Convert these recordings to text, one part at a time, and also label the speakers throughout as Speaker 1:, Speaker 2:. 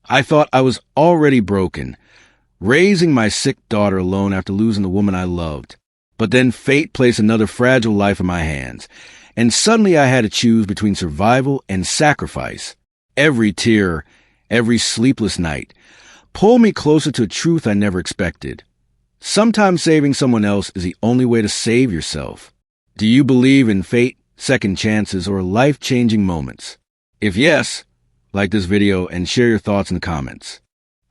Speaker 1: I thought I was already broken, raising my sick daughter alone after losing the woman I loved. But then fate placed another fragile life in my hands, and suddenly I had to choose between survival and sacrifice. Every tear, every sleepless night, pulled me closer to a truth I never expected. Sometimes saving someone else is the only way to save yourself. Do you believe in fate, second chances, or life-changing moments? If yes, like this video and share your thoughts in the comments.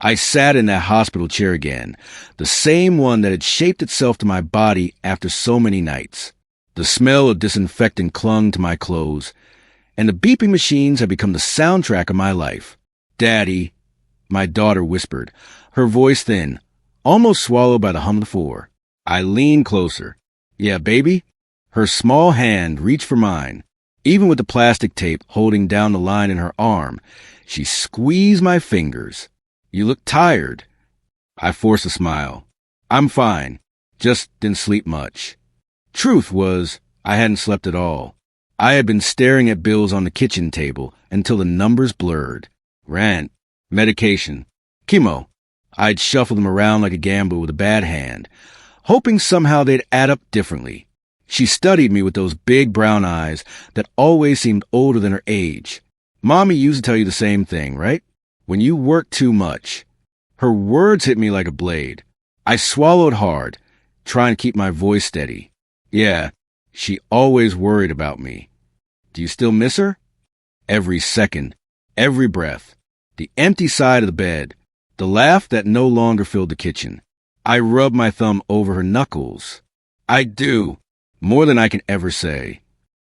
Speaker 1: I sat in that hospital chair again, the same one that had shaped itself to my body after so many nights. The smell of disinfectant clung to my clothes, and the beeping machines had become the soundtrack of my life. "Daddy," my daughter whispered, her voice thin, almost swallowed by the hum of the floor. I leaned closer. "Yeah, baby?" Her small hand reached for mine. Even with the plastic tape holding down the line in her arm, she squeezed my fingers. "You look tired." I forced a smile. "I'm fine. Just didn't sleep much." Truth was, I hadn't slept at all. I had been staring at bills on the kitchen table until the numbers blurred. Rent, medication, chemo. I'd shuffled them around like a gambler with a bad hand, hoping somehow they'd add up differently. She studied me with those big brown eyes that always seemed older than her age. "Mommy used to tell you the same thing, right? When you work too much." Her words hit me like a blade. I swallowed hard, trying to keep my voice steady. "Yeah, she always worried about me." "Do you still miss her?" Every second, every breath, the empty side of the bed, the laugh that no longer filled the kitchen. I rubbed my thumb over her knuckles. "I do. More than I can ever say."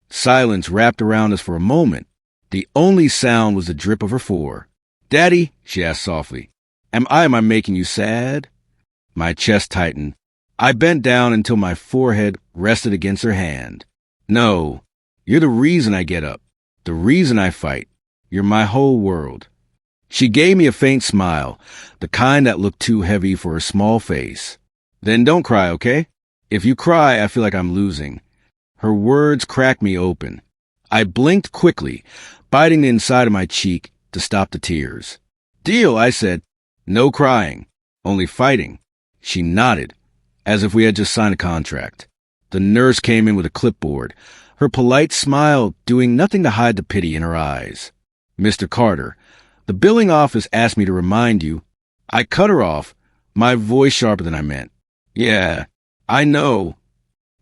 Speaker 1: Silence wrapped around us for a moment. The only sound was the drip of her four. "Daddy," she asked softly, am I making you sad?" My chest tightened. I bent down until my forehead rested against her hand. "No, you're the reason I get up, the reason I fight. You're my whole world." She gave me a faint smile, the kind that looked too heavy for her small face. "Then don't cry, okay? If you cry, I feel like I'm losing." Her words cracked me open. I blinked quickly, biting the inside of my cheek to stop the tears. "Deal," I said. "No crying, only fighting." She nodded, as if we had just signed a contract. The nurse came in with a clipboard, her polite smile doing nothing to hide the pity in her eyes. "Mr. Carter, the billing office asked me to remind you." I cut her off, my voice sharper than I meant. "Yeah, I know."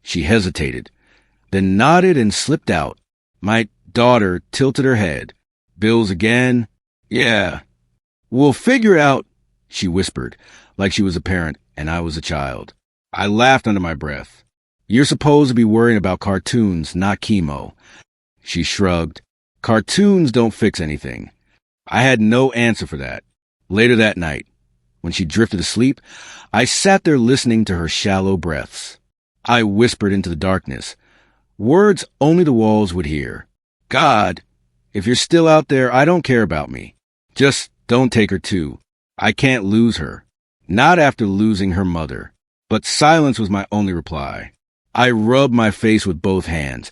Speaker 1: She hesitated, then nodded and slipped out. My daughter tilted her head. "Bills again?" "Yeah." "We'll figure it out," she whispered, like she was a parent and I was a child. I laughed under my breath. "You're supposed to be worrying about cartoons, not chemo." She shrugged. "Cartoons don't fix anything." I had no answer for that. Later that night, when she drifted asleep, I sat there listening to her shallow breaths. I whispered into the darkness, words only the walls would hear. "God, if you're still out there, I don't care about me. Just don't take her too. I can't lose her. Not after losing her mother." But silence was my only reply. I rubbed my face with both hands,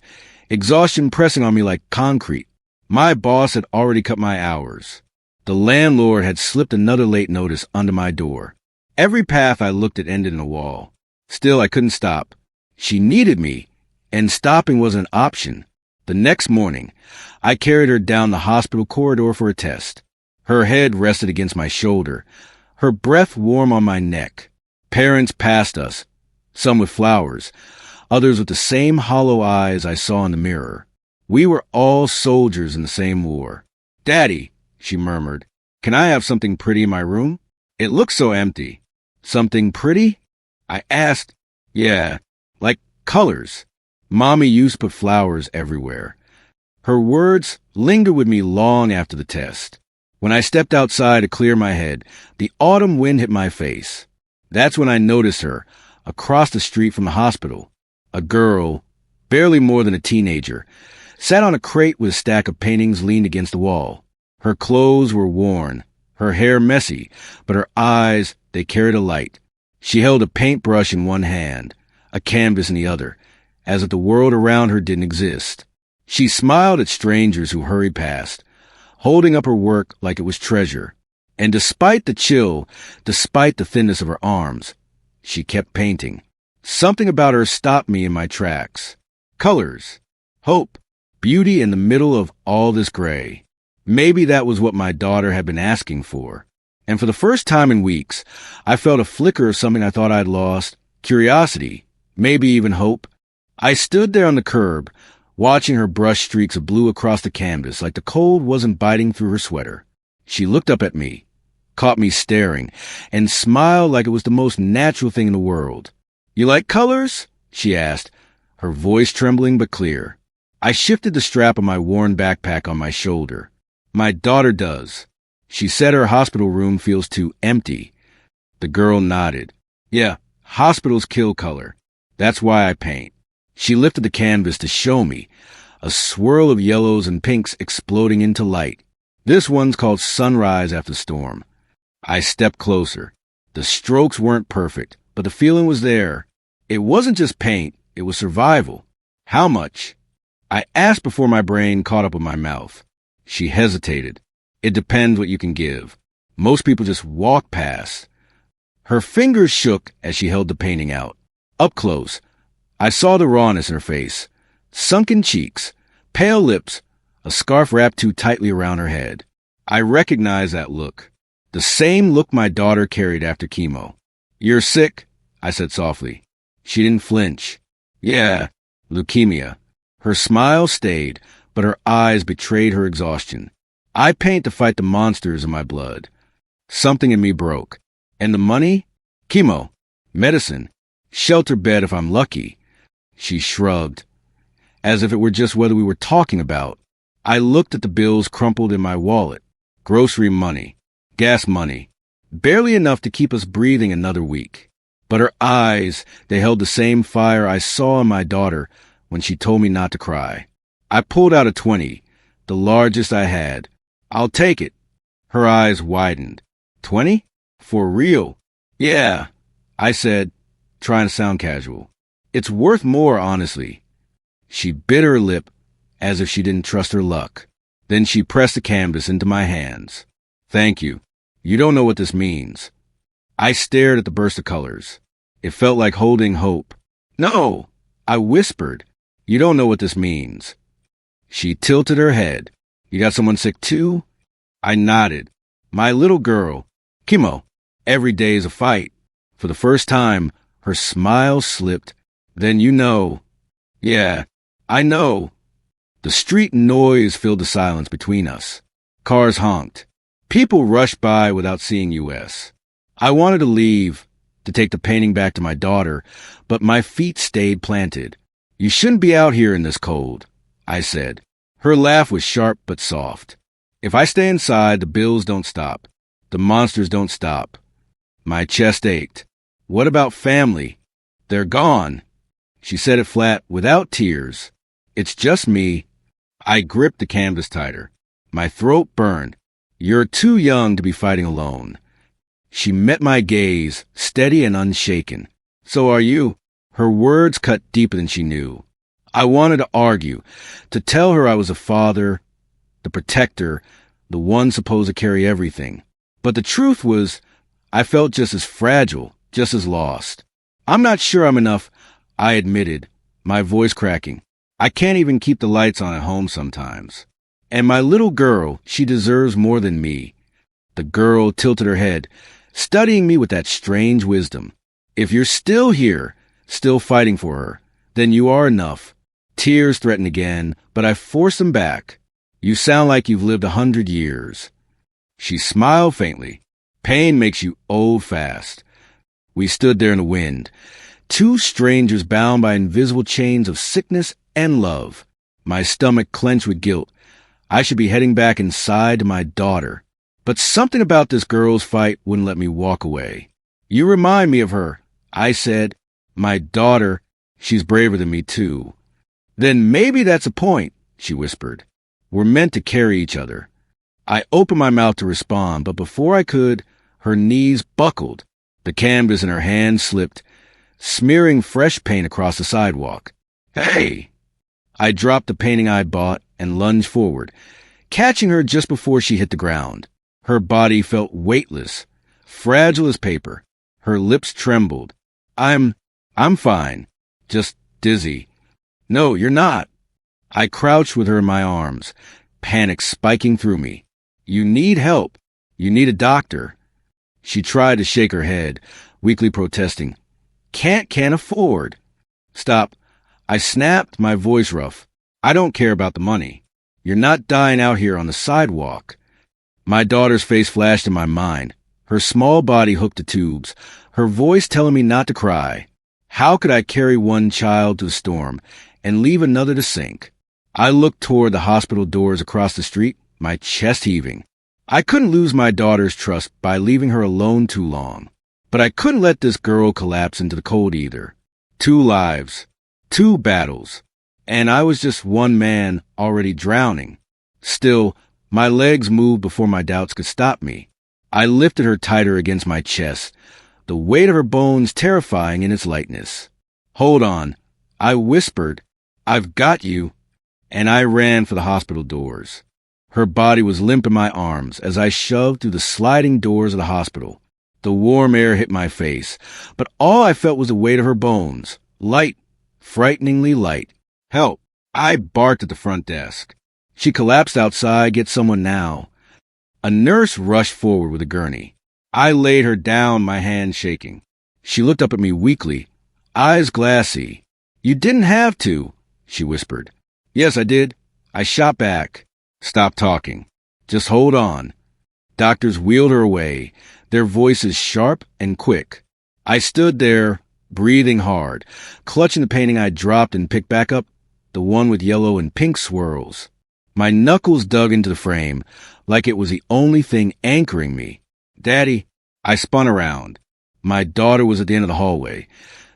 Speaker 1: exhaustion pressing on me like concrete. My boss had already cut my hours. The landlord had slipped another late notice under my door. Every path I looked at ended in a wall. Still, I couldn't stop. She needed me, and stopping wasn't an option. The next morning, I carried her down the hospital corridor for a test. Her head rested against my shoulder, her breath warm on my neck. Parents passed us, some with flowers, others with the same hollow eyes I saw in the mirror. We were all soldiers in the same war. "Daddy," she murmured, "can I have something pretty in my room? It looks so empty." "Something pretty?" I asked. "Yeah, like colors. Mommy used to put flowers everywhere." Her words lingered with me long after the test. When I stepped outside to clear my head, the autumn wind hit my face. That's when I noticed her, across the street from the hospital. A girl, barely more than a teenager, sat on a crate with a stack of paintings leaned against the wall. Her clothes were worn, her hair messy, but her eyes, they carried a light. She held a paintbrush in one hand, a canvas in the other, as if the world around her didn't exist. She smiled at strangers who hurried past, holding up her work like it was treasure. And despite the chill, despite the thinness of her arms, she kept painting. Something about her stopped me in my tracks. Colors, hope, beauty in the middle of all this gray. Maybe that was what my daughter had been asking for. And for the first time in weeks, I felt a flicker of something I thought I'd lost, curiosity, maybe even hope. I stood there on the curb, watching her brush streaks of blue across the canvas like the cold wasn't biting through her sweater. She looked up at me, caught me staring, and smiled like it was the most natural thing in the world. "You like colors?" she asked, her voice trembling but clear. I shifted the strap of my worn backpack on my shoulder. "My daughter does. She said her hospital room feels too empty." The girl nodded. "Yeah, hospitals kill color. That's why I paint." She lifted the canvas to show me, a swirl of yellows and pinks exploding into light. "This one's called Sunrise After Storm." I stepped closer. The strokes weren't perfect, but the feeling was there. It wasn't just paint, it was survival. "How much?" I asked before my brain caught up with my mouth. She hesitated. "It depends what you can give. Most people just walk past." Her fingers shook as she held the painting out. Up close, I saw the rawness in her face. Sunken cheeks, pale lips, a scarf wrapped too tightly around her head. I recognized that look. The same look my daughter carried after chemo. "You're sick?" I said softly. She didn't flinch. "Yeah, leukemia." Her smile stayed, but her eyes betrayed her exhaustion. "I paint to fight the monsters in my blood." Something in me broke. "And the money?" "Chemo, medicine, shelter bed if I'm lucky." She shrugged, as if it were just whether we were talking about. I looked at the bills crumpled in my wallet. Grocery money, gas money, barely enough to keep us breathing another week. But her eyes, they held the same fire I saw in my daughter when she told me not to cry. I pulled out a 20, the largest I had. "I'll take it." Her eyes widened. "20? For real?" "Yeah," I said, trying to sound casual. "It's worth more, honestly." She bit her lip as if she didn't trust her luck. Then she pressed the canvas into my hands. "Thank you. You don't know what this means." I stared at the burst of colors. It felt like holding hope. "No," I whispered. "You don't know what this means." She tilted her head. "You got someone sick too?" I nodded. "My little girl. Chemo. Every day is a fight." For the first time, her smile slipped. "Then you know." "Yeah, I know." The street noise filled the silence between us. Cars honked. People rushed by without seeing us. I wanted to leave, to take the painting back to my daughter, but my feet stayed planted. "You shouldn't be out here in this cold," I said. Her laugh was sharp but soft. "If I stay inside, the bills don't stop. The monsters don't stop." My chest ached. "What about family?" "They're gone." She said it flat, without tears. "It's just me." I gripped the canvas tighter. My throat burned. "You're too young to be fighting alone." She met my gaze, steady and unshaken. "So are you." Her words cut deeper than she knew. I wanted to argue, to tell her I was a father, the protector, the one supposed to carry everything. But the truth was, I felt just as fragile, just as lost. "I'm not sure I'm enough," I admitted, my voice cracking. "I can't even keep the lights on at home sometimes. And my little girl, she deserves more than me." The girl tilted her head, studying me with that strange wisdom. "If you're still here, still fighting for her, then you are enough." Tears threatened again, but I forced them back. "You sound like you've lived 100 years." She smiled faintly. "Pain makes you old fast." We stood there in the wind, two strangers bound by invisible chains of sickness and love. My stomach clenched with guilt. I should be heading back inside to my daughter. But something about this girl's fight wouldn't let me walk away. "You remind me of her," I said. "My daughter, she's braver than me too." "Then maybe that's a point," she whispered. "We're meant to carry each other." I opened my mouth to respond, but before I could, her knees buckled. The canvas in her hand slipped, smearing fresh paint across the sidewalk. "Hey!" I dropped the painting I bought and lunged forward, catching her just before she hit the ground. Her body felt weightless, fragile as paper. Her lips trembled. I'm fine. Just dizzy. No, you're not. I crouched with her in my arms, panic spiking through me. You need help. You need a doctor. She tried to shake her head, weakly protesting. Can't afford. Stop. I snapped, my voice rough. I don't care about the money. You're not dying out here on the sidewalk. My daughter's face flashed in my mind, her small body hooked to tubes, her voice telling me not to cry. How could I carry one child to the storm and leave another to sink? I looked toward the hospital doors across the street, my chest heaving. I couldn't lose my daughter's trust by leaving her alone too long. But I couldn't let this girl collapse into the cold either. 2 lives, 2 battles, and I was just one man already drowning. Still, my legs moved before my doubts could stop me. I lifted her tighter against my chest, the weight of her bones terrifying in its lightness. Hold on, I whispered. I've got you. And I ran for the hospital doors. Her body was limp in my arms as I shoved through the sliding doors of the hospital. The warm air hit my face, but all I felt was the weight of her bones. Light, frighteningly light. Help! I barked at the front desk. She collapsed outside. Get someone now. A nurse rushed forward with a gurney. I laid her down, my hand shaking. She looked up at me weakly, eyes glassy. You didn't have to, she whispered. Yes, I did. I shot back. Stop talking. Just hold on. Doctors wheeled her away, their voices sharp and quick. I stood there, breathing hard, clutching the painting I dropped and picked back up, the one with yellow and pink swirls. My knuckles dug into the frame, like it was the only thing anchoring me. Daddy, I spun around. My daughter was at the end of the hallway,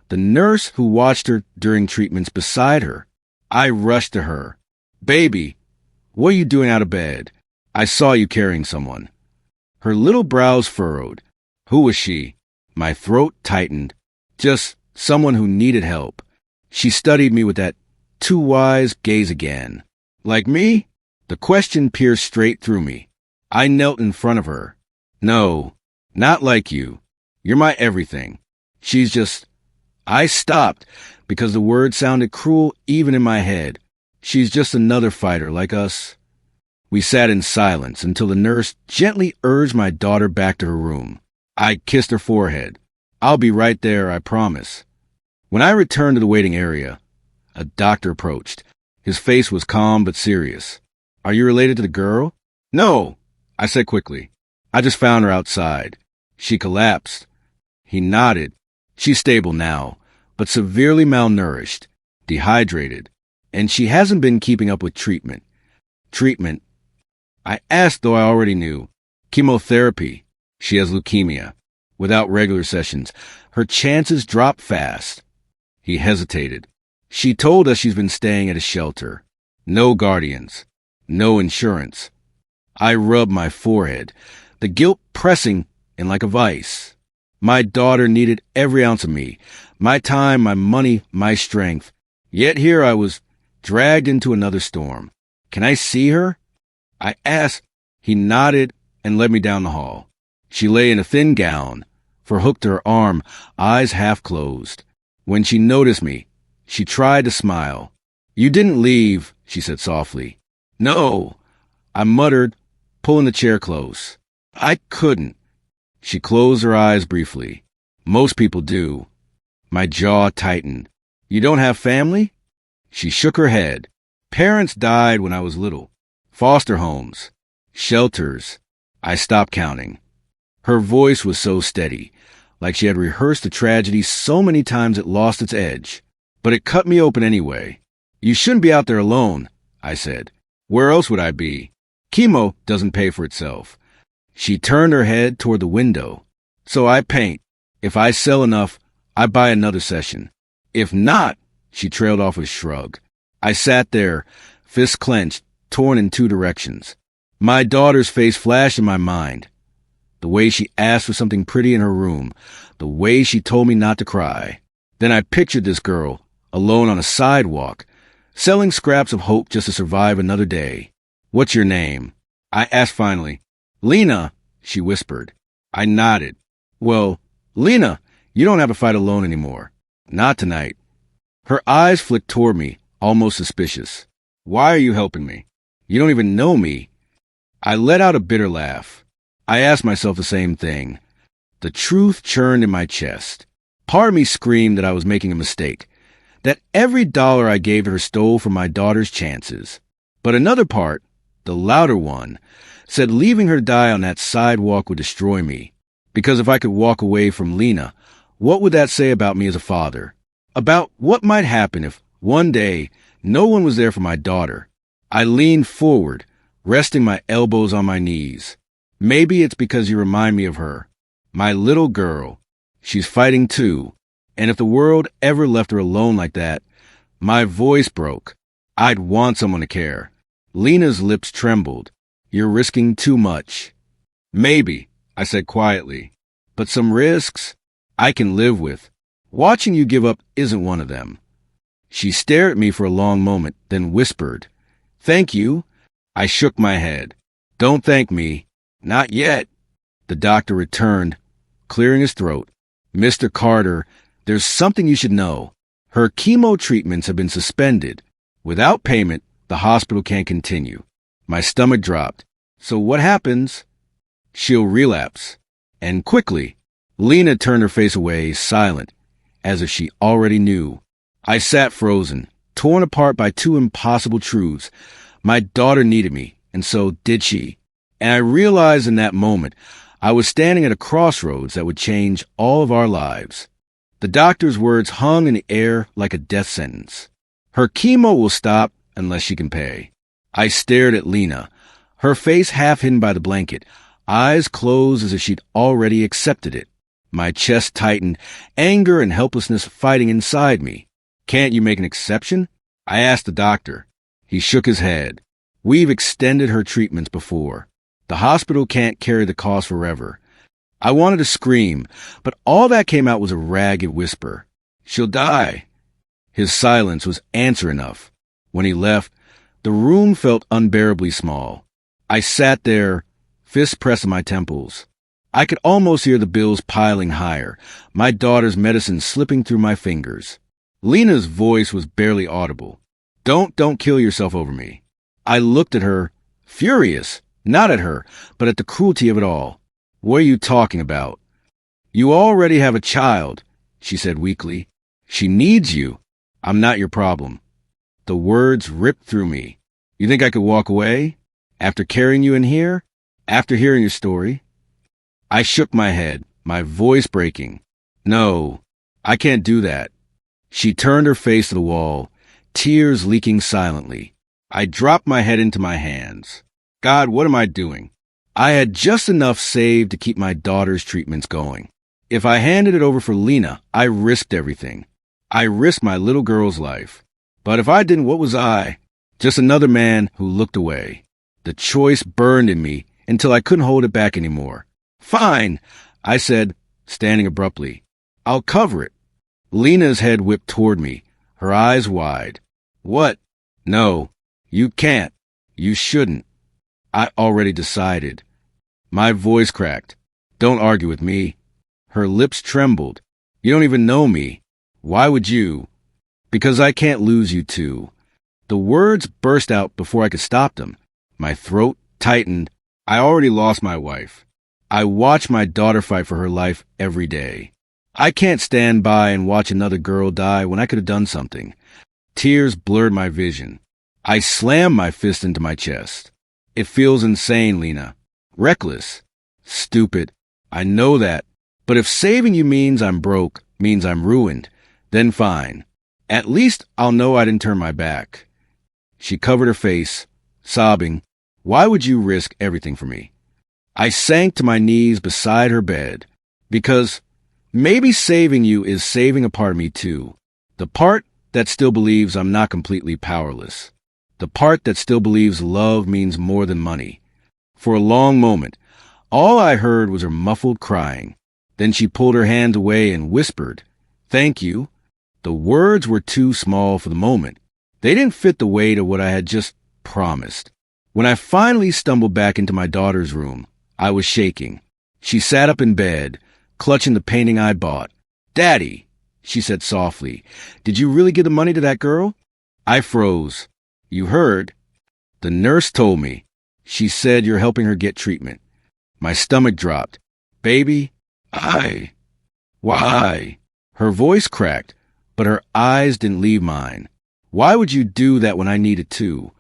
Speaker 1: the nurse who watched her during treatments beside her. I rushed to her. Baby, what are you doing out of bed? I saw you carrying someone. Her little brows furrowed. Who was she? My throat tightened. Just someone who needed help. She studied me with that too wise gaze again. Like me? The question pierced straight through me. I knelt in front of her. No, not like you. You're my everything. She's just... I stopped because the word sounded cruel even in my head. She's just another fighter like us. We sat in silence until the nurse gently urged my daughter back to her room. I kissed her forehead. I'll be right there, I promise. When I returned to the waiting area, a doctor approached. His face was calm but serious. Are you related to the girl? No, I said quickly. I just found her outside. She collapsed. He nodded. She's stable now, but severely malnourished, dehydrated, and she hasn't been keeping up with treatment. Treatment? I asked, though I already knew. Chemotherapy. She has leukemia. Without regular sessions, her chances drop fast. He hesitated. She told us she's been staying at a shelter. No guardians. No insurance. I rubbed my forehead, the guilt pressing in like a vice. My daughter needed every ounce of me, my time, my money, my strength. Yet here I was, dragged into another storm. Can I see her? I asked. He nodded and led me down the hall. She lay in a thin gown, for hooked to her arm, eyes half closed. When she noticed me, she tried to smile. You didn't leave, she said softly. No, I muttered, pulling the chair close. I couldn't. She closed her eyes briefly. Most people do. My jaw tightened. You don't have family? She shook her head. Parents died when I was little. Foster homes. Shelters. I stopped counting. Her voice was so steady, like she had rehearsed the tragedy so many times it lost its edge. But it cut me open anyway. You shouldn't be out there alone, I said. Where else would I be? Chemo doesn't pay for itself. She turned her head toward the window. So I paint. If I sell enough, I buy another session. If not, she trailed off with a shrug. I sat there, fists clenched, torn in 2 directions. My daughter's face flashed in my mind. The way she asked for something pretty in her room. The way she told me not to cry. Then I pictured this girl, alone on a sidewalk, selling scraps of hope just to survive another day. What's your name? I asked finally. Lena, she whispered. I nodded. Well, Lena, you don't have to fight alone anymore. Not tonight. Her eyes flicked toward me, almost suspicious. Why are you helping me? You don't even know me. I let out a bitter laugh. I asked myself the same thing. The truth churned in my chest. Part of me screamed that I was making a mistake, that every dollar I gave to her stole from my daughter's chances. But another part, the louder one, said leaving her die on that sidewalk would destroy me. Because if I could walk away from Lena, what would that say about me as a father? About what might happen if, one day, no one was there for my daughter? I leaned forward, resting my elbows on my knees. Maybe it's because you remind me of her. My little girl. She's fighting too. And if the world ever left her alone like that, my voice broke. I'd want someone to care. Lena's lips trembled. You're risking too much. Maybe, I said quietly. But some risks I can live with. Watching you give up isn't one of them. She stared at me for a long moment, then whispered, Thank you. I shook my head. Don't thank me. Not yet. The doctor returned, clearing his throat. Mr. Carter, there's something you should know. Her chemo treatments have been suspended. Without payment, the hospital can't continue. My stomach dropped. So what happens? She'll relapse. And quickly. Lena turned her face away, silent, as if she already knew. I sat frozen, torn apart by two impossible truths. My daughter needed me, and so did she. And I realized in that moment I was standing at a crossroads that would change all of our lives. The doctor's words hung in the air like a death sentence. Her chemo will stop unless she can pay. I stared at Lena, her face half hidden by the blanket, eyes closed as if she'd already accepted it. My chest tightened, anger and helplessness fighting inside me. Can't you make an exception? I asked the doctor. He shook his head. We've extended her treatments before. The hospital can't carry the cost forever. I wanted to scream, but all that came out was a ragged whisper. She'll die. His silence was answer enough. When he left, the room felt unbearably small. I sat there, fists pressed on my temples. I could almost hear the bills piling higher, my daughter's medicine slipping through my fingers. Lena's voice was barely audible. Don't kill yourself over me. I looked at her, furious, not at her, but at the cruelty of it all. What are you talking about? You already have a child, she said weakly. She needs you. I'm not your problem. The words ripped through me. You think I could walk away? After carrying you in here? After hearing your story? I shook my head, my voice breaking. No, I can't do that. She turned her face to the wall, tears leaking silently. I dropped my head into my hands. God, what am I doing? I had just enough saved to keep my daughter's treatments going. If I handed it over for Lena, I risked everything. I risked my little girl's life. But if I didn't, what was I? Just another man who looked away. The choice burned in me until I couldn't hold it back anymore. Fine, I said, standing abruptly. I'll cover it. Lena's head whipped toward me, her eyes wide. What? No, you can't. You shouldn't. I already decided. My voice cracked. Don't argue with me. Her lips trembled. You don't even know me. Why would you? Because I can't lose you too. The words burst out before I could stop them. My throat tightened. I already lost my wife. I watch my daughter fight for her life every day. I can't stand by and watch another girl die when I could have done something. Tears blurred my vision. I slammed my fist into my chest. It feels insane, Lena. Reckless. Stupid. I know that. But if saving you means I'm broke, means I'm ruined, then fine. At least I'll know I didn't turn my back. She covered her face, sobbing. Why would you risk everything for me? I sank to my knees beside her bed. Because maybe saving you is saving a part of me too. The part that still believes I'm not completely powerless. The part that still believes love means more than money. For a long moment, all I heard was her muffled crying. Then she pulled her hands away and whispered, Thank you. The words were too small for the moment. They didn't fit the weight of what I had just promised. When I finally stumbled back into my daughter's room, I was shaking. She sat up in bed, clutching the painting I'd bought. "Daddy," she said softly, "did you really give the money to that girl?" I froze. "You heard?" "The nurse told me. She said you're helping her get treatment." My stomach dropped. "Baby, why?" Her voice cracked, but her eyes didn't leave mine. "Why would you do that when I needed to?"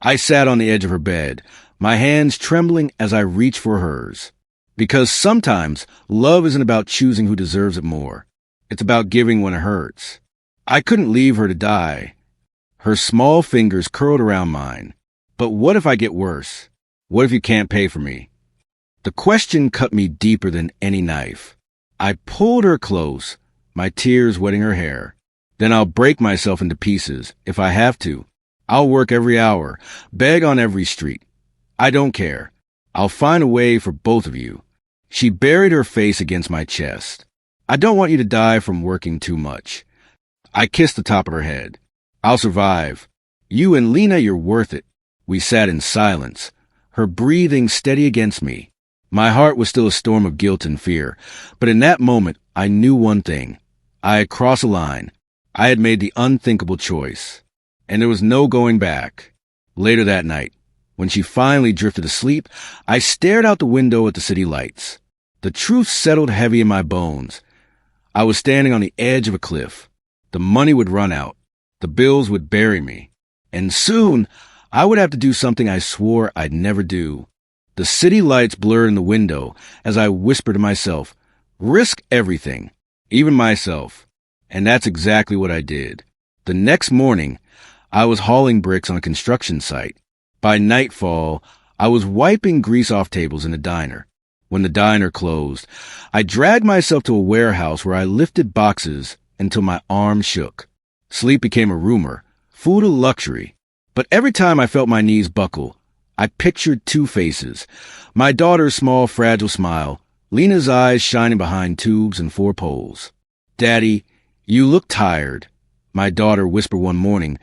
Speaker 1: I sat on the edge of her bed, my hands trembling as I reached for hers. Because sometimes love isn't about choosing who deserves it more. It's about giving when it hurts. I couldn't leave her to die. Her small fingers curled around mine. "But what if I get worse? What if you can't pay for me?" The question cut me deeper than any knife. I pulled her close, my tears wetting her hair. "Then I'll break myself into pieces, if I have to. I'll work every hour, beg on every street. I don't care. I'll find a way for both of you." She buried her face against my chest. "I don't want you to die from working too much." I kissed the top of her head. "I'll survive. You and Lena, you're worth it." We sat in silence, her breathing steady against me. My heart was still a storm of guilt and fear, but in that moment, I knew one thing. I had crossed a line. I had made the unthinkable choice, and there was no going back. Later that night, when she finally drifted asleep, I stared out the window at the city lights. The truth settled heavy in my bones. I was standing on the edge of a cliff. The money would run out. The bills would bury me. And soon, I would have to do something I swore I'd never do. The city lights blurred in the window as I whispered to myself, "Risk everything, even myself." And that's exactly what I did. The next morning, I was hauling bricks on a construction site. By nightfall, I was wiping grease off tables in a diner. When the diner closed, I dragged myself to a warehouse where I lifted boxes until my arms shook. Sleep became a rumor, food a luxury. But every time I felt my knees buckle, I pictured two faces. My daughter's small, fragile smile, Lena's eyes shining behind tubes and four poles. "Daddy, you look tired," my daughter whispered one morning,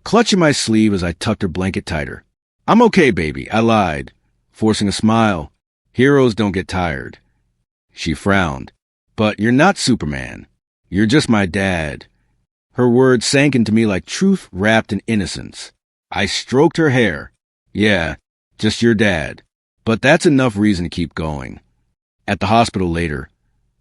Speaker 1: clutching my sleeve as I tucked her blanket tighter. "I'm okay, baby," I lied, forcing a smile. "Heroes don't get tired." She frowned. "But you're not Superman. You're just my dad." Her words sank into me like truth wrapped in innocence. I stroked her hair. "Yeah, just your dad. But that's enough reason to keep going." At the hospital later,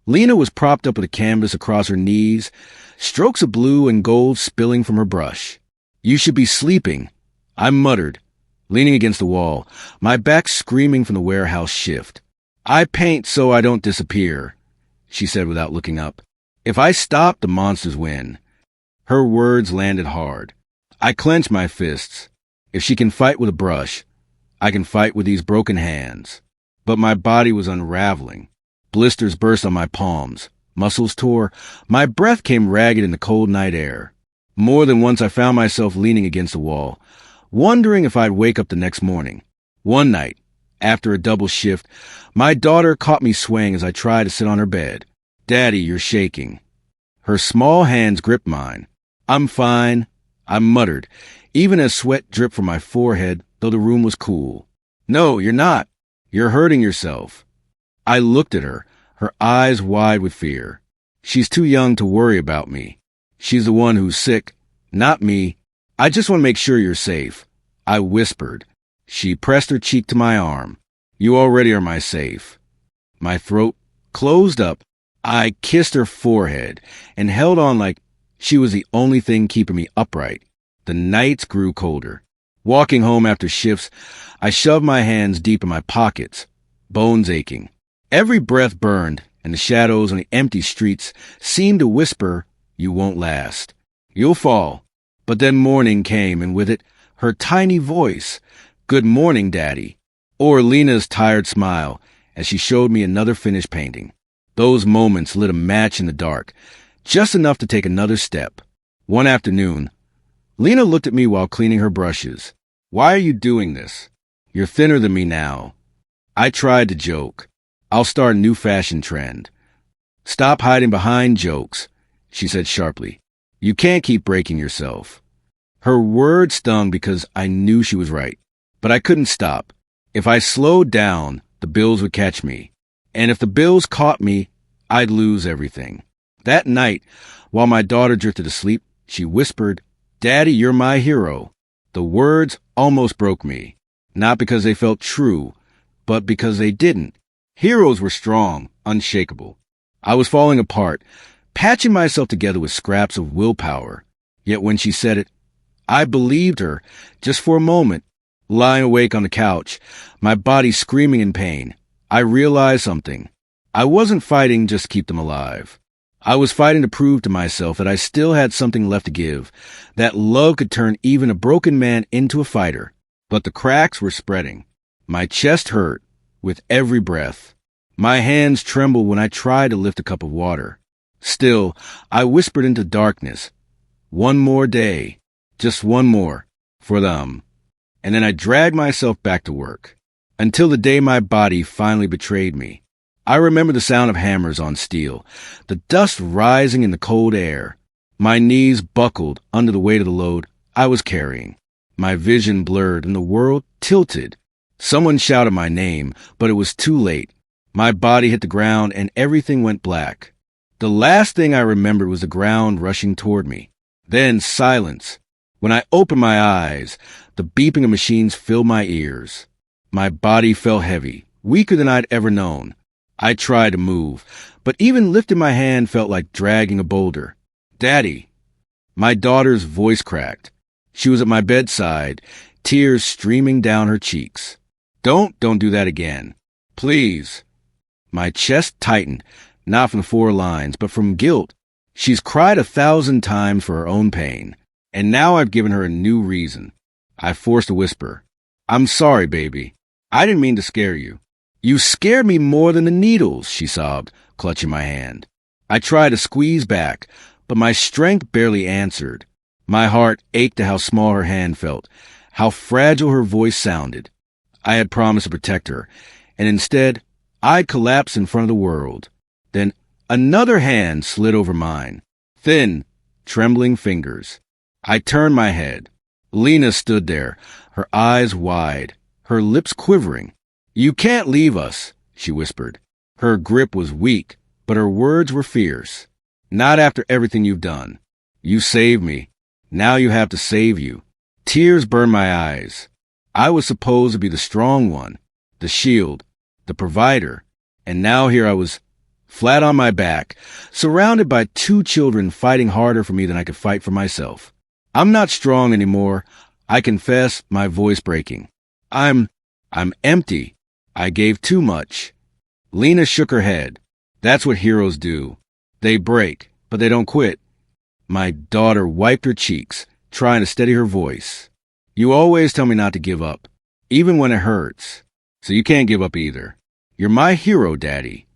Speaker 1: Lena was propped up with a canvas across her knees, strokes of blue and gold spilling from her brush. "You should be sleeping," I muttered, leaning against the wall, my back screaming from the warehouse shift. "I paint so I don't disappear," she said without looking up. "If I stop, the monsters win." Her words landed hard. I clenched my fists. If she can fight with a brush, I can fight with these broken hands. But my body was unraveling. Blisters burst on my palms. Muscles tore. My breath came ragged in the cold night air. More than once I found myself leaning against the wall, wondering if I'd wake up the next morning. One night, after a double shift, my daughter caught me swaying as I tried to sit on her bed. "Daddy, you're shaking." Her small hands gripped mine. "I'm fine," I muttered, even as sweat dripped from my forehead, though the room was cool. "No, you're not. You're hurting yourself." I looked at her, her eyes wide with fear. "She's too young to worry about me. She's the one who's sick, not me. I just want to make sure you're safe," I whispered. She pressed her cheek to my arm. "You already are my safe." My throat closed up. I kissed her forehead and held on like she was the only thing keeping me upright. The nights grew colder. Walking home after shifts, I shoved my hands deep in my pockets, bones aching. Every breath burned, and the shadows on the empty streets seemed to whisper, "You won't last. You'll fall." But then morning came, and with it, her tiny voice, "Good morning, Daddy," or Lena's tired smile as she showed me another finished painting. Those moments lit a match in the dark, just enough to take another step. One afternoon, Lena looked at me while cleaning her brushes. "Why are you doing this? You're thinner than me now." I tried to joke. "I'll start a new fashion trend." "Stop hiding behind jokes," she said sharply. "You can't keep breaking yourself." Her words stung because I knew she was right. But I couldn't stop. If I slowed down, the bills would catch me. And if the bills caught me, I'd lose everything. That night, while my daughter drifted asleep, she whispered, "Daddy, you're my hero." The words almost broke me, not because they felt true, but because they didn't. Heroes were strong, unshakable. I was falling apart, patching myself together with scraps of willpower. Yet when she said it, I believed her, just for a moment. Lying awake on the couch, my body screaming in pain, I realized something. I wasn't fighting just to keep them alive. I was fighting to prove to myself that I still had something left to give, that love could turn even a broken man into a fighter. But the cracks were spreading. My chest hurt with every breath. My hands trembled when I tried to lift a cup of water. Still, I whispered into darkness, "One more day, just one more, for them." And then I dragged myself back to work, until the day my body finally betrayed me. I remember the sound of hammers on steel, the dust rising in the cold air. My knees buckled under the weight of the load I was carrying. My vision blurred and the world tilted. Someone shouted my name, but it was too late. My body hit the ground and everything went black. The last thing I remembered was the ground rushing toward me. Then silence. When I opened my eyes, the beeping of machines filled my ears. My body felt heavy, weaker than I'd ever known. I tried to move, but even lifting my hand felt like dragging a boulder. "Daddy." My daughter's voice cracked. She was at my bedside, tears streaming down her cheeks. Don't do that again. Please." My chest tightened, not from the 4 lines, but from guilt. She's cried 1,000 times for her own pain, and now I've given her a new reason. I forced a whisper. "I'm sorry, baby. I didn't mean to scare you." "You scared me more than the needles," she sobbed, clutching my hand. I tried to squeeze back, but my strength barely answered. My heart ached at how small her hand felt, how fragile her voice sounded. I had promised to protect her, and instead, I'd collapsed in front of the world. Then another hand slid over mine, thin, trembling fingers. I turned my head. Lena stood there, her eyes wide, her lips quivering. "You can't leave us," she whispered. Her grip was weak, but her words were fierce. "Not after everything you've done. You saved me. Now you have to save you." Tears burned my eyes. I was supposed to be the strong one, the shield, the provider, and now here I was, flat on my back, surrounded by 2 children fighting harder for me than I could fight for myself. "I'm not strong anymore," I confess, my voice breaking. I'm empty. I gave too much." Lena shook her head. "That's what heroes do. They break, but they don't quit." My daughter wiped her cheeks, trying to steady her voice. "You always tell me not to give up, even when it hurts. So you can't give up either. You're my hero, Daddy."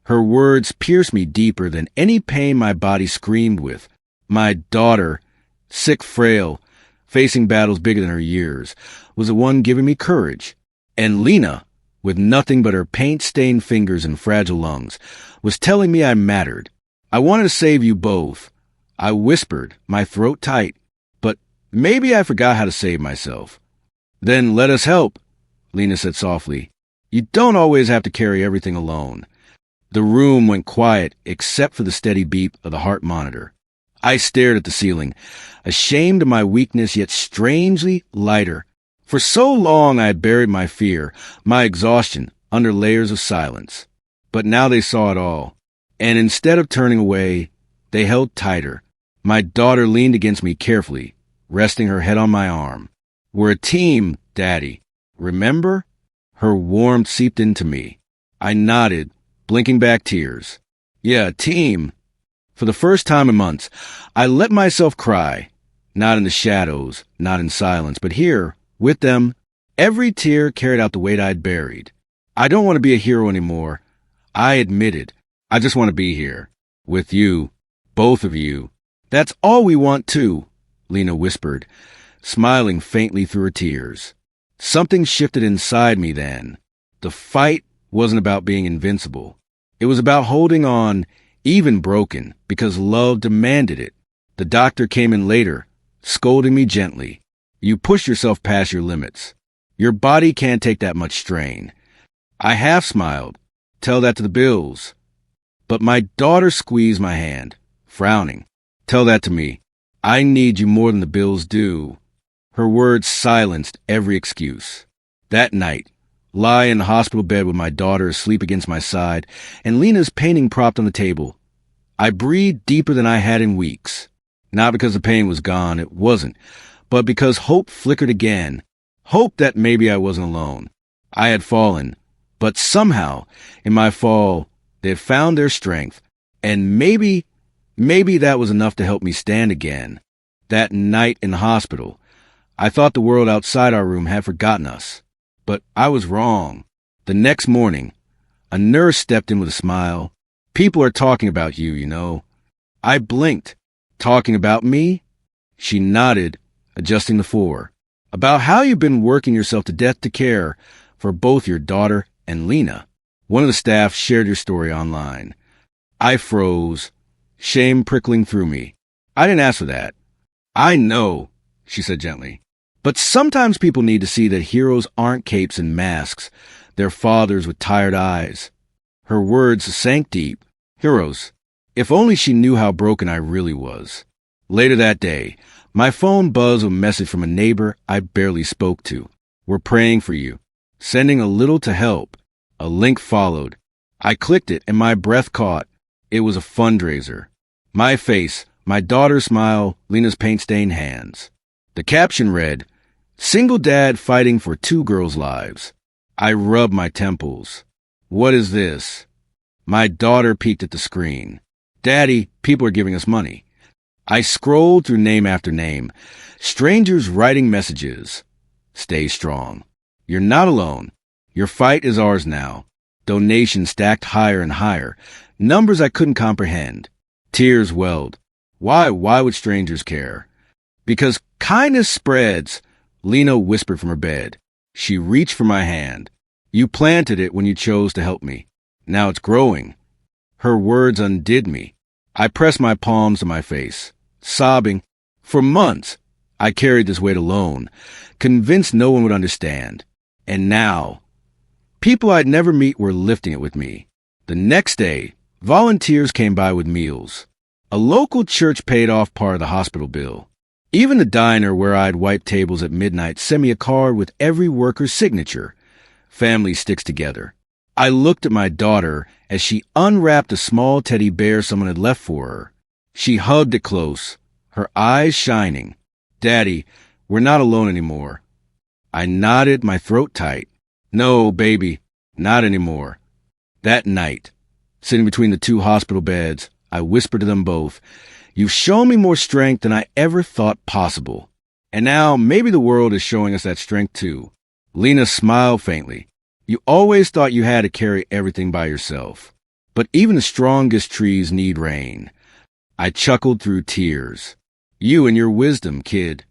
Speaker 1: Her words pierced me deeper than any pain my body screamed with. My daughter, sick, frail, facing battles bigger than her years, was the one giving me courage. And Lena, with nothing but her paint-stained fingers and fragile lungs, was telling me I mattered. "I wanted to save you both." I whispered, my throat tight, but maybe I forgot how to save myself. "Then let us help," Lena said softly. "You don't always have to carry everything alone." The room went quiet except for the steady beep of the heart monitor. I stared at the ceiling, ashamed of my weakness yet strangely lighter. For so long I had buried my fear, my exhaustion, under layers of silence. But now they saw it all, and instead of turning away, they held tighter. My daughter leaned against me carefully, resting her head on my arm. "We're a team, Daddy. Remember?" Her warmth seeped into me. I nodded, blinking back tears. "Yeah, a team." For the first time in months, I let myself cry. Not in the shadows, not in silence, but here, with them. Every tear carried out the weight I'd buried. "I don't want to be a hero anymore," I admitted. "I just want to be here. With you. Both of you." "That's all we want too," Lena whispered, smiling faintly through her tears. Something shifted inside me then. The fight wasn't about being invincible. It was about holding on, even broken, because love demanded it. The doctor came in later, scolding me gently. "You push yourself past your limits. Your body can't take that much strain." I half smiled. Tell that to the bills. But my daughter squeezed my hand, frowning. Tell that to me. I need you more than the bills do. Her words silenced every excuse. That night, lie in the hospital bed with my daughter asleep against my side and Lena's painting propped on the table. I breathed deeper than I had in weeks. Not because the pain was gone, it wasn't, but because hope flickered again. Hope that maybe I wasn't alone. I had fallen, but somehow, in my fall, they had found their strength, and maybe that was enough to help me stand again. That night in the hospital, I thought the world outside our room had forgotten us. But I was wrong. The next morning, a nurse stepped in with a smile. People are talking about you, you know. I blinked. Talking about me? She nodded, adjusting the floor. About how you've been working yourself to death to care for both your daughter and Lena. One of the staff shared your story online. I froze, shame prickling through me. I didn't ask for that. I know, she said gently. But sometimes people need to see that heroes aren't capes and masks. They're fathers with tired eyes. Her words sank deep. Heroes. If only she knew how broken I really was. Later that day, my phone buzzed with a message from a neighbor I barely spoke to. We're praying for you. Sending a little to help. A link followed. I clicked it and my breath caught. It was a fundraiser. My face, my daughter's smile, Lena's paint-stained hands. The caption read, "Single dad fighting for 2 girls' lives." I rubbed my temples. What is this? My daughter peeked at the screen. Daddy, people are giving us money. I scrolled through name after name. Strangers writing messages. Stay strong. You're not alone. Your fight is ours now. Donations stacked higher and higher. Numbers I couldn't comprehend. Tears welled. Why would strangers care? Because kindness spreads, Lena whispered from her bed. She reached for my hand. You planted it when you chose to help me. Now it's growing. Her words undid me. I pressed my palms to my face, sobbing. For months, I carried this weight alone, convinced no one would understand. And now, people I'd never meet were lifting it with me. The next day, volunteers came by with meals. A local church paid off part of the hospital bill. Even the diner where I'd wiped tables at midnight sent me a card with every worker's signature. Family sticks together. I looked at my daughter as she unwrapped a small teddy bear someone had left for her. She hugged it close, her eyes shining. Daddy, we're not alone anymore. I nodded, my throat tight. No, baby, not anymore. That night, sitting between the 2 hospital beds, I whispered to them both, "You've shown me more strength than I ever thought possible." And now maybe the world is showing us that strength too. Lena smiled faintly. You always thought you had to carry everything by yourself. But even the strongest trees need rain. I chuckled through tears. You and your wisdom, kid.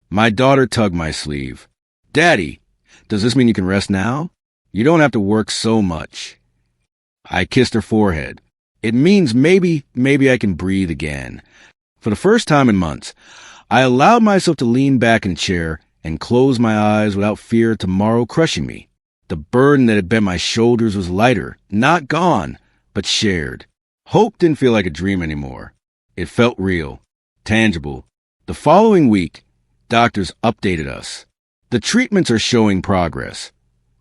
Speaker 1: My daughter tugged my sleeve. Daddy, does this mean you can rest now? You don't have to work so much. I kissed her forehead. It means maybe I can breathe again. For the first time in months, I allowed myself to lean back in a chair and close my eyes without fear of tomorrow crushing me. The burden that had bent my shoulders was lighter, not gone, but shared. Hope didn't feel like a dream anymore. It felt real, tangible. The following week, doctors updated us. The treatments are showing progress,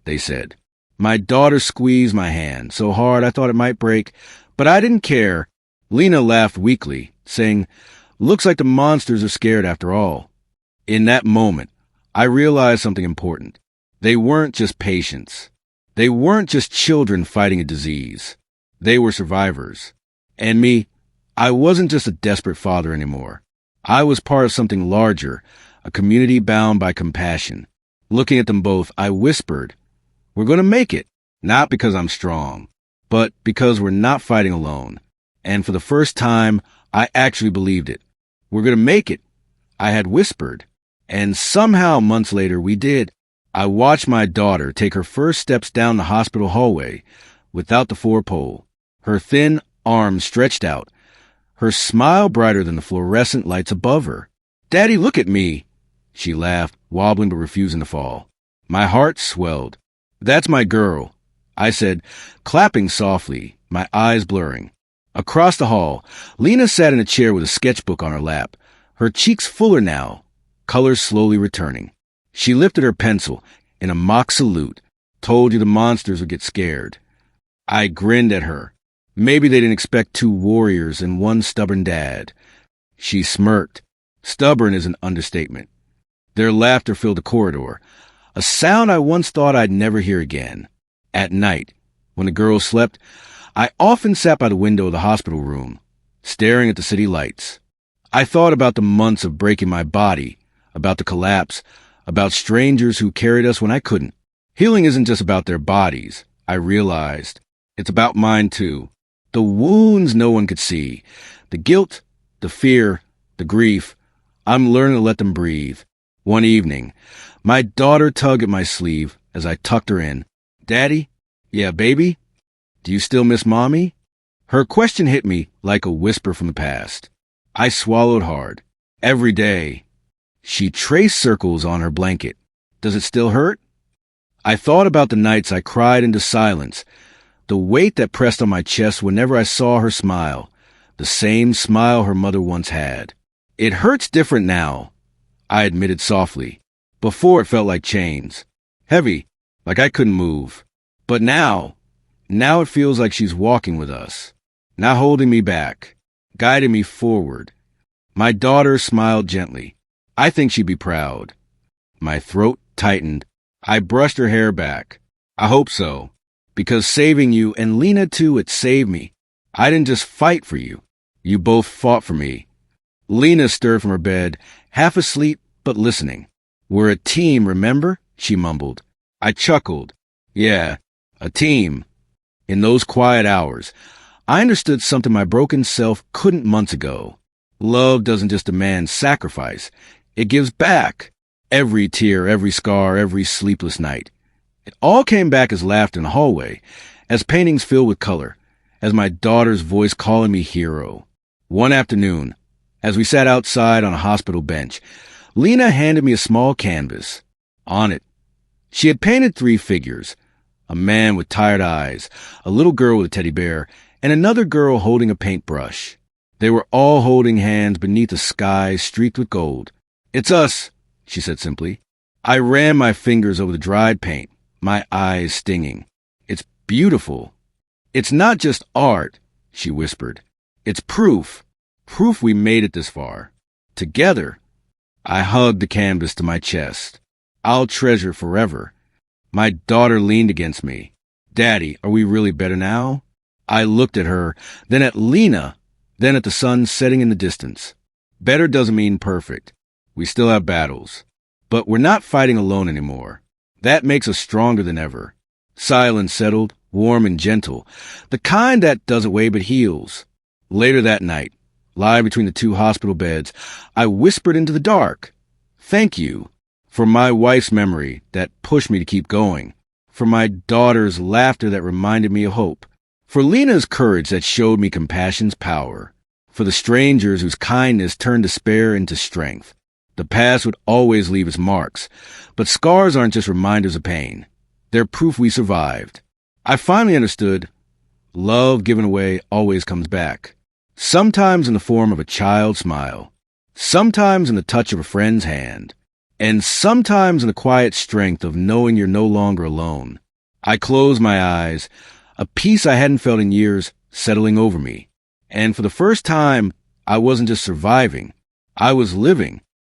Speaker 1: they said. My daughter squeezed my hand so hard I thought it might break, but I didn't care. Lena laughed weakly, saying, "Looks like the monsters are scared after all." In that moment, I realized something important. They weren't just patients. They weren't just children fighting a disease. They were survivors. And me, I wasn't just a desperate father anymore. I was part of something larger, a community bound by compassion. Looking at them both, I whispered, "We're going to make it." Not because I'm strong, but because we're not fighting alone. And for the first time, I actually believed it. We're going to make it. I had whispered. And somehow months later, we did. I watched my daughter take her first steps down the hospital hallway without the 4-pole, her thin arms stretched out, her smile brighter than the fluorescent lights above her. "Daddy, look at me." She laughed, wobbling but refusing to fall. My heart swelled. That's my girl. I said, clapping softly, my eyes blurring. Across the hall, Lena sat in a chair with a sketchbook on her lap, her cheeks fuller now, color slowly returning. She lifted her pencil in a mock salute, told you the monsters would get scared. I grinned at her. Maybe they didn't expect two warriors and one stubborn dad. She smirked. Stubborn is an understatement. Their laughter filled the corridor, a sound I once thought I'd never hear again. At night, when the girls slept, I often sat by the window of the hospital room, staring at the city lights. I thought about the months of breaking my body, about the collapse, about strangers who carried us when I couldn't. Healing isn't just about their bodies, I realized. It's about mine too. The wounds no one could see, the guilt, the fear, the grief. I'm learning to let them breathe. One evening, my daughter tugged at my sleeve as I tucked her in. Daddy? Yeah, baby? Do you still miss Mommy? Her question hit me like a whisper from the past. I swallowed hard. Every day. She traced circles on her blanket. Does it still hurt? I thought about the nights I cried into silence, the weight that pressed on my chest whenever I saw her smile, the same smile her mother once had. It hurts different now, I admitted softly. Before it felt like chains. Heavy, like I couldn't move. But now it feels like she's walking with us, not holding me back, guiding me forward. My daughter smiled gently. I think she'd be proud. My throat tightened. I brushed her hair back. I hope so. Because saving you, and Lena too, it saved me. I didn't just fight for you. You both fought for me. Lena stirred from her bed, half asleep, but listening. We're a team, remember? She mumbled. I chuckled. Yeah, a team. In those quiet hours, I understood something my broken self couldn't months ago. Love doesn't just demand sacrifice. It gives back. Every tear, every scar, every sleepless night. It all came back as laughter in the hallway, as paintings filled with color, as my daughter's voice calling me hero. One afternoon, as we sat outside on a hospital bench, Lena handed me a small canvas. On it, she had painted 3 figures, a man with tired eyes, a little girl with a teddy bear, and another girl holding a paintbrush. They were all holding hands beneath a sky streaked with gold. It's us, she said simply. I ran my fingers over the dried paint, my eyes stinging. It's beautiful. It's not just art, she whispered. It's proof. Proof we made it this far. Together. I hugged the canvas to my chest. I'll treasure forever. My daughter leaned against me. Daddy, are we really better now? I looked at her, then at Lena, then at the sun setting in the distance. Better doesn't mean perfect. We still have battles. But we're not fighting alone anymore. That makes us stronger than ever. Silence settled, warm and gentle, the kind that doesn't weigh but heals. Later that night, lying between the 2 hospital beds, I whispered into the dark, thank you for my wife's memory that pushed me to keep going, for my daughter's laughter that reminded me of hope, for Lena's courage that showed me compassion's power, for the strangers whose kindness turned despair into strength. The past would always leave its marks, but scars aren't just reminders of pain. They're proof we survived. I finally understood love given away always comes back. Sometimes in the form of a child's smile, sometimes in the touch of a friend's hand, and sometimes in the quiet strength of knowing you're no longer alone. I closed my eyes, a peace I hadn't felt in years settling over me. And for the first time, I wasn't just surviving. I was living.